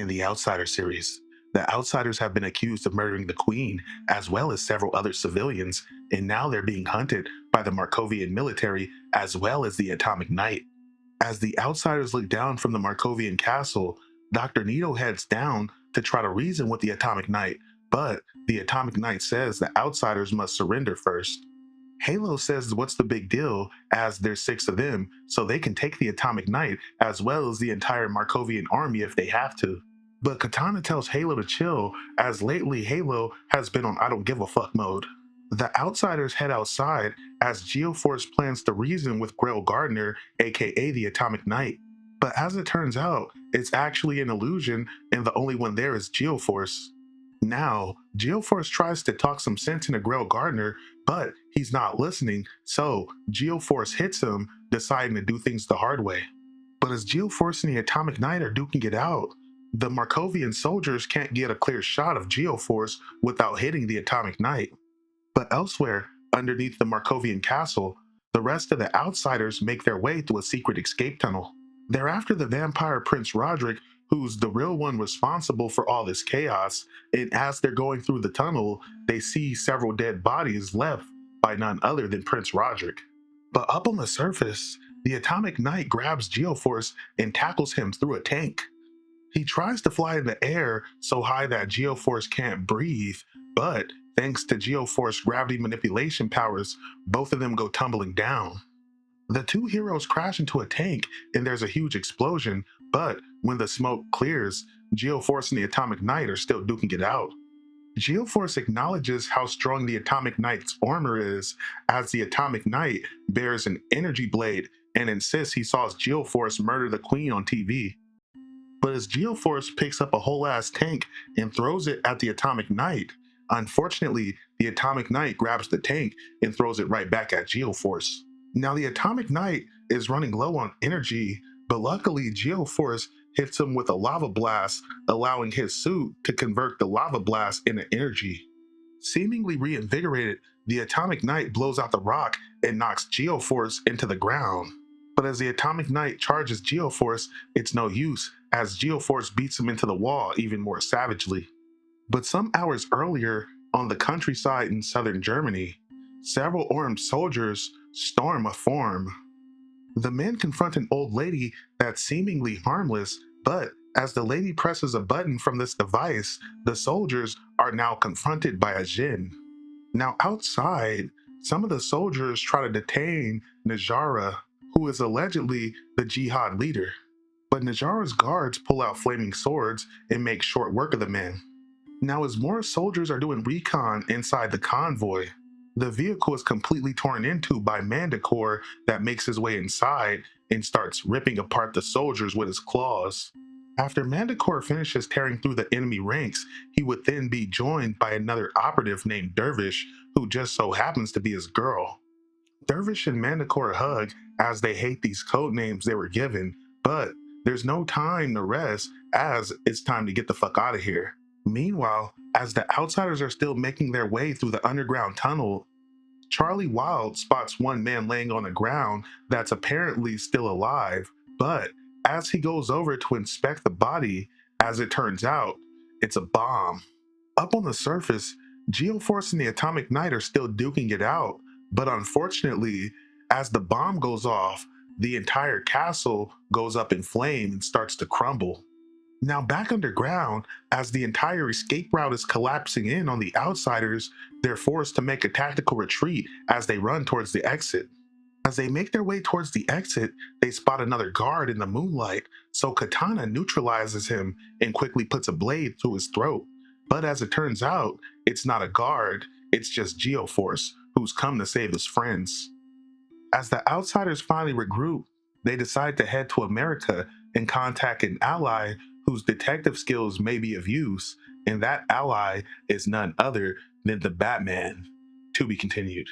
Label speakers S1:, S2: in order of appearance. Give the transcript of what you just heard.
S1: in the Outsider series. The Outsiders have been accused of murdering the Queen, as well as several other civilians, and now they're being hunted by the Markovian military as well as the Atomic Knight. As the Outsiders look down from the Markovian castle, Dr. Nito heads down to try to reason with the Atomic Knight, but the Atomic Knight says the Outsiders must surrender first. Halo says what's the big deal, as there's six of them, so they can take the Atomic Knight as well as the entire Markovian army if they have to. But Katana tells Halo to chill, as lately Halo has been on I don't give a fuck mode. The Outsiders head outside as Geoforce plans to reason with Grail Gardner, aka the Atomic Knight. But as it turns out, it's actually an illusion, and the only one there is Geoforce. Now, Geoforce tries to talk some sense into Grail Gardner, but he's not listening, so Geoforce hits him, deciding to do things the hard way. But as Geoforce and the Atomic Knight are duking it out, the Markovian soldiers can't get a clear shot of Geoforce without hitting the Atomic Knight. But elsewhere, underneath the Markovian castle, the rest of the Outsiders make their way through a secret escape tunnel. They're after the vampire Prince Roderick, who's the real one responsible for all this chaos, and as they're going through the tunnel, they see several dead bodies left by none other than Prince Roderick. But up on the surface, the Atomic Knight grabs Geoforce and tackles him through a tank. He tries to fly in the air so high that Geoforce can't breathe, but thanks to Geoforce gravity manipulation powers, both of them go tumbling down. The two heroes crash into a tank and there's a huge explosion, but when the smoke clears, Geoforce and the Atomic Knight are still duking it out. Geoforce acknowledges how strong the Atomic Knight's armor is, as the Atomic Knight bears an energy blade and insists he saw Geoforce murder the Queen on TV. But as Geoforce picks up a whole ass tank and throws it at the Atomic Knight, unfortunately, the Atomic Knight grabs the tank and throws it right back at Geoforce. Now, the Atomic Knight is running low on energy, but luckily, Geoforce hits him with a lava blast, allowing his suit to convert the lava blast into energy. Seemingly reinvigorated, the Atomic Knight blows out the rock and knocks Geoforce into the ground. But as the Atomic Knight charges Geoforce, it's no use, as Geoforce beats him into the wall even more savagely. But some hours earlier, on the countryside in southern Germany, several armed soldiers storm a farm. The men confront an old lady that's seemingly harmless, but as the lady presses a button from this device, the soldiers are now confronted by a Jinn. Now, outside, some of the soldiers try to detain Najara, who is allegedly the jihad leader. But Najara's guards pull out flaming swords and make short work of the men. Now, as more soldiers are doing recon inside the convoy, the vehicle is completely torn into by Manticore that makes his way inside and starts ripping apart the soldiers with his claws. After Manticore finishes tearing through the enemy ranks, he would then be joined by another operative named Dervish, who just so happens to be his girl. Dervish and Manticore hug as they hate these code names they were given, but there's no time to rest as it's time to get the fuck out of here. Meanwhile, as the Outsiders are still making their way through the underground tunnel, Charlie Wild spots one man laying on the ground that's apparently still alive, but as he goes over to inspect the body, as it turns out, it's a bomb. Up on the surface, Geoforce and the Atomic Knight are still duking it out, but unfortunately, as the bomb goes off, the entire castle goes up in flame and starts to crumble. Now, back underground, as the entire escape route is collapsing in on the Outsiders, they're forced to make a tactical retreat as they run towards the exit. As they make their way towards the exit, they spot another guard in the moonlight, so Katana neutralizes him and quickly puts a blade through his throat. But as it turns out, it's not a guard, it's just Geoforce, who's come to save his friends. As the Outsiders finally regroup, they decide to head to America and contact an ally whose detective skills may be of use, and that ally is none other than the Batman. To be continued.